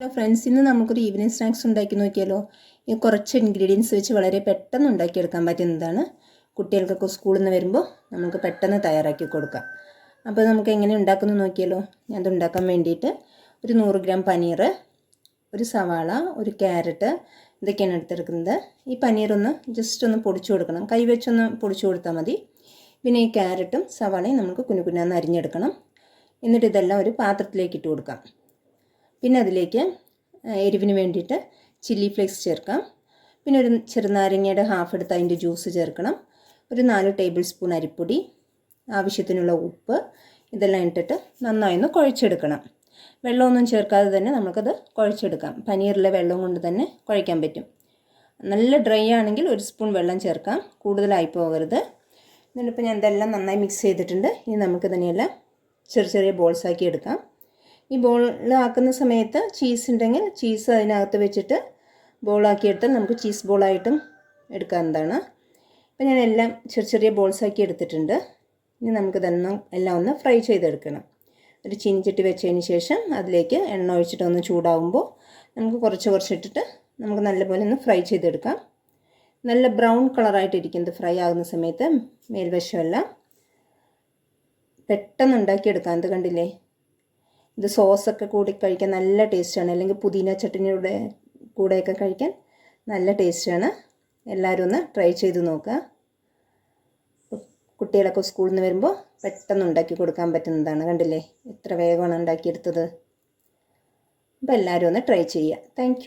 Hello friends, ഇന്ന് നമുക്കൊരു evening snacks ഉണ്ടാക്കി നോക്കിയാലോ. ഈ കുറച്ച് ഇൻഗ്രീഡിയൻസ് വെച്ച് വളരെ പെട്ടെന്ന് ഉണ്ടാക്കിയെടുക്കാൻ പറ്റുന്നതാണ്. കുട്ടികൾക്കൊക്കെ സ്കൂളിൽ നിന്ന് വരുമ്പോൾ നമുക്ക് പെട്ടെന്ന് തയ്യാറാക്കി കൊടുക്കാം. അപ്പോൾ നമുക്ക് എങ്ങനെ ഉണ്ടാക്കുന്നത് നോക്കിയാലോ. ഞാനത് ഉണ്ടാക്കാൻ വേണ്ടിയിട്ട് ഒരു 100 ഗ്രാം പനീർ, ഒരു സവാള, ഒരു ക്യാരറ്റ്, ഇതൊക്കെയാണ് എടുത്തെടുക്കുന്നത്. ഈ പനീറൊന്ന് ജസ്റ്റ് ഒന്ന് പൊടിച്ചു കൊടുക്കണം, കൈ വെച്ചൊന്ന് പൊടിച്ചു കൊടുത്താൽ മതി. പിന്നെ ഈ ക്യാരറ്റും സവാളയും നമുക്ക് കുനുകുനാന്ന് അരിഞ്ഞെടുക്കണം. എന്നിട്ട് ഇതെല്ലാം ഒരു പാത്രത്തിലേക്ക് ഇട്ട് കൊടുക്കാം. പിന്നെ അതിലേക്ക് എരിവിന് വേണ്ടിയിട്ട് ചില്ലി ഫ്ലേക്സ് ചേർക്കാം. പിന്നെ ഒരു ചെറുനാരങ്ങയുടെ ഹാഫ് എടുത്ത് അതിൻ്റെ ജ്യൂസ് ചേർക്കണം. ഒരു 4 ടേബിൾ സ്പൂൺ അരിപ്പൊടി, ആവശ്യത്തിനുള്ള ഉപ്പ്, ഇതെല്ലാം ഇട്ടിട്ട് നന്നായി ഒന്ന് കുഴച്ചെടുക്കണം. വെള്ളമൊന്നും ചേർക്കാതെ തന്നെ നമുക്കത് കുഴച്ചെടുക്കാം. പനീറിലെ വെള്ളം കൊണ്ട് തന്നെ കുഴയ്ക്കാൻ പറ്റും. നല്ല ഡ്രൈ ആണെങ്കിൽ 1 സ്പൂൺ വെള്ളം ചേർക്കാം, കൂടുതലായി പോകരുത്. എന്നിട്ടിപ്പോൾ ഞാൻ ഇതെല്ലാം നന്നായി മിക്സ് ചെയ്തിട്ടുണ്ട്. ഇനി നമുക്ക് തന്നെയെല്ലാം ചെറിയ ചെറിയ ബോൾസാക്കി എടുക്കാം. ഈ ബോളാക്കുന്ന സമയത്ത് ചീസ് ഉണ്ടെങ്കിൽ ചീസ് അതിനകത്ത് വെച്ചിട്ട് ബോളാക്കിയെടുത്താൽ നമുക്ക് ചീസ് ബോളായിട്ടും എടുക്കാവുന്നതാണ്. അപ്പോൾ ഞാൻ എല്ലാം ചെറിയ ചെറിയ ബോൾസാക്കി എടുത്തിട്ടുണ്ട്. ഇനി നമുക്കിതെല്ലാം ഒന്ന് ഫ്രൈ ചെയ്തെടുക്കണം. ഒരു ചീനിച്ചട്ടി വെച്ചതിന് ശേഷം അതിലേക്ക് എണ്ണ ഒഴിച്ചിട്ട് ഒന്ന് ചൂടാകുമ്പോൾ നമുക്ക് കുറച്ച് ഇട്ടിട്ട് നമുക്ക് നല്ലപോലെ ഒന്ന് ഫ്രൈ ചെയ്തെടുക്കാം. നല്ല ബ്രൗൺ കളറായിട്ടിരിക്കുന്നത് ഫ്രൈ ആകുന്ന സമയത്ത് മേൽവശമെല്ലാം പെട്ടെന്ന് ഉണ്ടാക്കിയെടുക്കാം. ഇത് കണ്ടില്ലേ, ഇത് സോസൊക്കെ കൂടി കഴിക്കാൻ നല്ല ടേസ്റ്റാണ്, അല്ലെങ്കിൽ പുതിന ചട്നിയുടെ കൂടെയൊക്കെ കഴിക്കാൻ നല്ല ടേസ്റ്റാണ്. എല്ലാവരും ഒന്ന് ട്രൈ ചെയ്ത് നോക്കുക. കുട്ടികളൊക്കെ സ്കൂളിൽ നിന്ന് വരുമ്പോൾ പെട്ടെന്ന് ഉണ്ടാക്കി കൊടുക്കാൻ പറ്റുന്നതാണ്. കണ്ടില്ലേ എത്ര വേഗമാണ് ഉണ്ടാക്കിയെടുത്തത്. അപ്പോൾ എല്ലാവരും ഒന്ന് ട്രൈ ചെയ്യുക. താങ്ക്